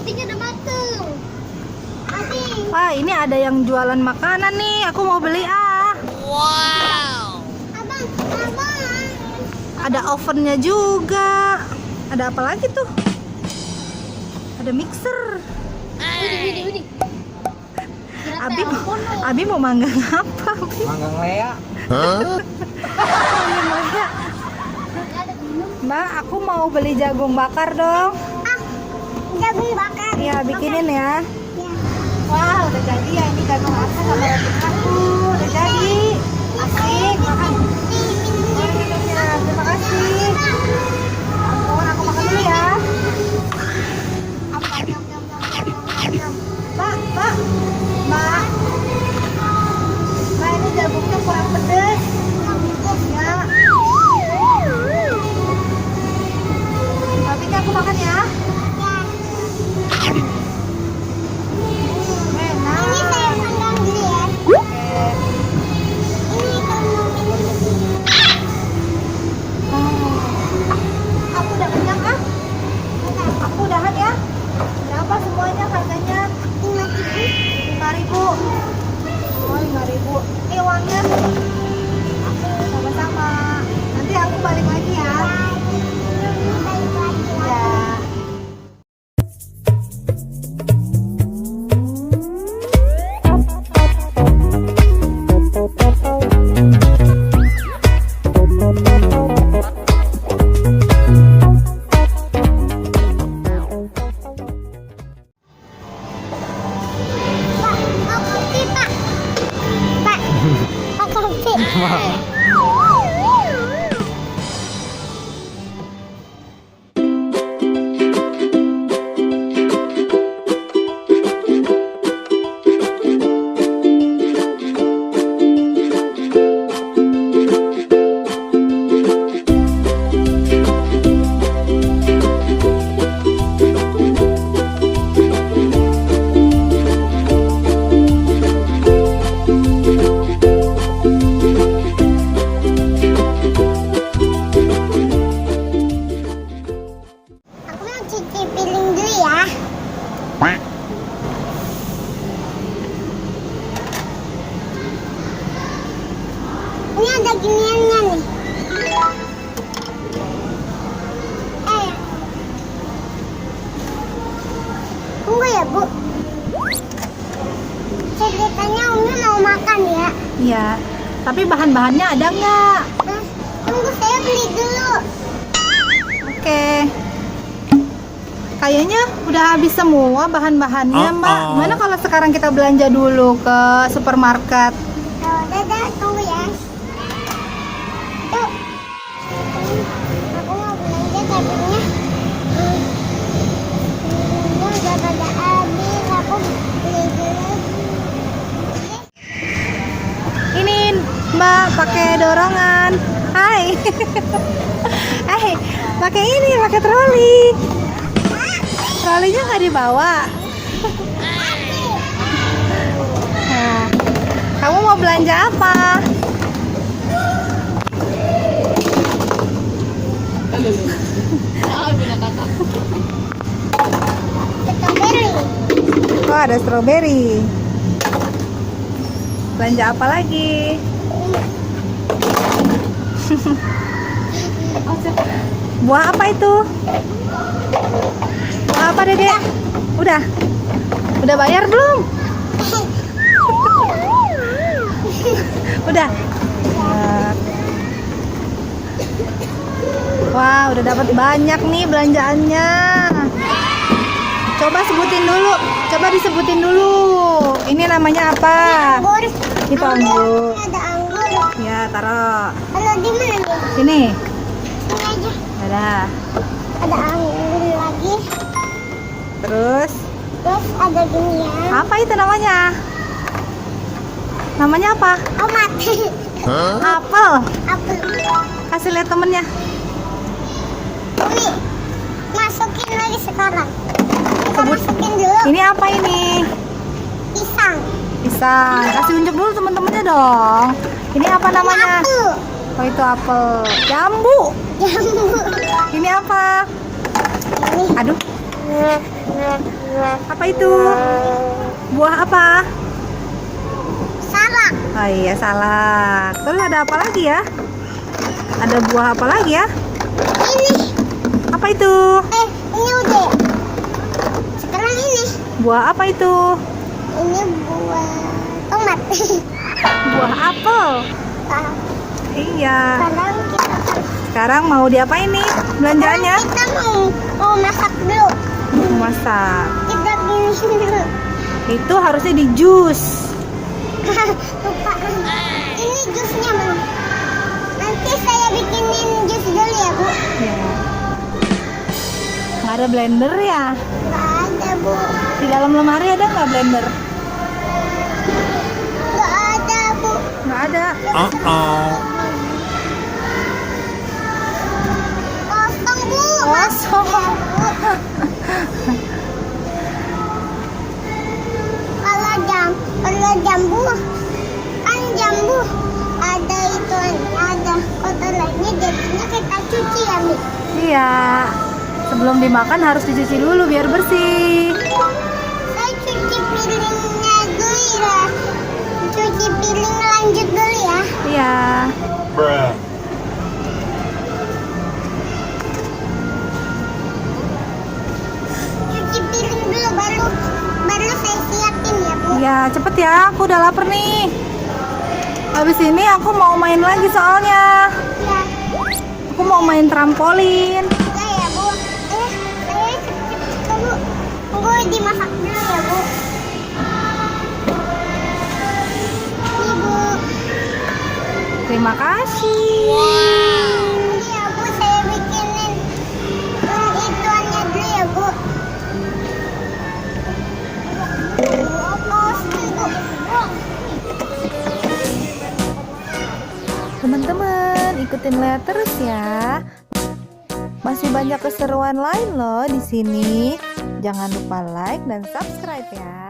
rotinya udah mateng. Wah, ini ada yang jualan makanan nih. Aku mau beli ah. Wow. Abang. Ada ovennya juga. Ada apa lagi tuh? Ada mixer. Widih. Abi mau manggang apa? Manggang Lea. Manggang Lea. Mbak, aku mau beli jagung bakar dong. Jagung bakar. Iya, bikinin ya. Ya. Wah, udah jadi ya ini jagung aku sama roti aku. Udah jadi. Asik. Makan. Oh, minumnya. Terima kasih. Ampun, aku makan dulu ya. Apa? Mbak. Mbak, ini jagungnya kurang pedes. Ya. Tapi aku makan ya. Enak. Ini saya pandang dulu ya. Oke. Ini kamu minum. Aku udah kenyang ah. Aku udahan ya. Berapa semuanya harganya? 5.000. Oh, 5.000. Uangnya. Sama-sama. Nanti aku balik lagi ya. Ya. Aku mau cuci piring dulu ya. Ini ada giniannya nih. Tunggu ya, Bu. Ceritanya Umi mau makan ya. Iya. Tapi bahan-bahannya ada nggak? Tunggu, saya beli dulu. Oke. Kayaknya udah habis semua bahan-bahannya, Mbak. Gimana kalau sekarang kita belanja dulu ke supermarket? Oh, dadah, tunggu ya. Yuk. Aku mau belanja tabungnya. Ini udah pada habis. Aku beli dulu. Ini Mbak pakai dorongan. Hai. Pakai ini, pakai troli. Trolinya nggak dibawa. Nah, kamu mau belanja apa? Strawberry. Oh, ada stroberi. Belanja apa lagi? Buah apa itu? Buah apa, Dedek? Udah? Udah bayar belum? Udah? Wah, udah dapat banyak nih belanjaannya. Coba sebutin dulu. Coba disebutin dulu. Ini namanya apa? Anggur. Itu anggur. Ada anggur. Ya, taruh. Kalau di mana nih? Sini. Ini aja. Ada. Ada anggur lagi. Terus Terus ada ginian. apa itu namanya? Namanya apa? Tomat. Apel. Apel. Kasih lihat temennya. Umi, masukin lagi sekarang. Kita Sebut. masukin dulu. Ini apa ini? Pisang. Pisang. Kasih unjuk dulu teman-temannya dong. Ini apa namanya? Apel. Oh, itu apel. Jambu. Jambu. Ini apa? Ini Aduh. Apa itu? Buah apa? Salak. Oh iya, salak. Terus ada apa lagi ya? Ada buah apa lagi ya? Ini. Apa itu? Ini udah. Sekarang ini. Buah apa itu? Ini buah tomat. Buah apel. Iya. Sekarang kita Sekarang mau diapain nih belanjaannya? kita mau masak dulu. Masak. Kita gini dulu. Itu harusnya di jus. Lupa. Ini jusnya, Bang. Nanti saya bikinin jus dulu ya, Bu. Ya. Nggak ada blender ya? Nggak ada, Bu. Di dalam lemari ada nggak blender? Nggak ada, Bu. Nggak ada. Kosong, Bu. Kosong. Ya, Bu. Kalau jambu kan jambu ada itu ada kotor lainnya jadinya kita cuci ya, Mi. Iya. Sebelum dimakan harus dicuci dulu biar bersih. Saya cuci piringnya dulu ya. Cuci piring lanjut dulu ya. Iya. Cuci piring dulu baru saya siapin ya, Bu. Iya, cepet ya. Aku udah lapar nih. Habis ini aku mau main lagi soalnya. Ya. Aku mau main trampolin. Ya, ya, Bu. Tunggu. Tunggu dimasak dulu ya, Bu. Ini, Bu. Terima kasih. Ini ya, Bu, saya bikinin ituannya dulu ya, Bu. Teman-teman, ikutin Lea terus ya. Masih banyak keseruan lain loh di sini. Jangan lupa like dan subscribe ya.